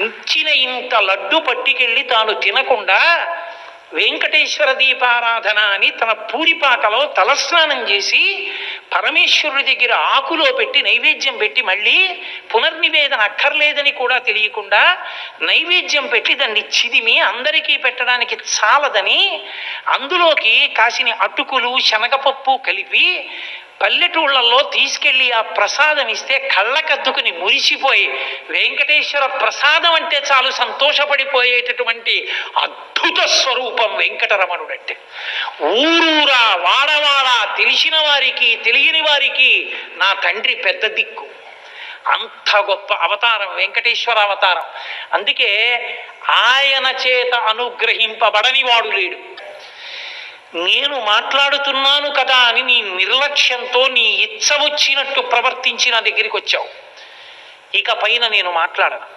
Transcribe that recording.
ఇచ్చిన ఇంత లడ్డు పట్టుకెళ్ళి తాను తినకుండా వెంకటేశ్వర దీపారాధన అని తన పూరిపాకలో తలస్నానం చేసి పరమేశ్వరుడి దగ్గర ఆకులో పెట్టి నైవేద్యం పెట్టి మళ్ళీ పునర్నివేదన అక్కర్లేదని కూడా తెలియకుండా నైవేద్యం పెట్టి దాన్ని చిదిమి అందరికీ పెట్టడానికి చాలదని అందులోకి కాసిన అటుకులు శనగపప్పు కలిపి పల్లెటూళ్ళల్లో తీసుకెళ్ళి ఆ ప్రసాదం ఇస్తే కళ్ళకద్దుకుని మురిసిపోయి వెంకటేశ్వర ప్రసాదం అంటే చాలు సంతోషపడిపోయేటటువంటి అద్భుత స్వరూపం వెంకటరమణుడంటే. ఊరూరా వాడవాడ తెలిసిన వారికి తెలియని వారికి నా తండ్రి పెద్ద దిక్కు. అంత గొప్ప అవతారం వెంకటేశ్వర అవతారం. అందుకే ఆయన చేత అనుగ్రహింపబడని వాడు లేడు. నేను మాట్లాడుతున్నాను కదా అని నీ నిర్లక్ష్యంతో నీ ఇచ్చ వచ్చినట్టు ప్రవర్తించి నా దగ్గరికి వచ్చావు. ఇక పైన నేను మాట్లాడను.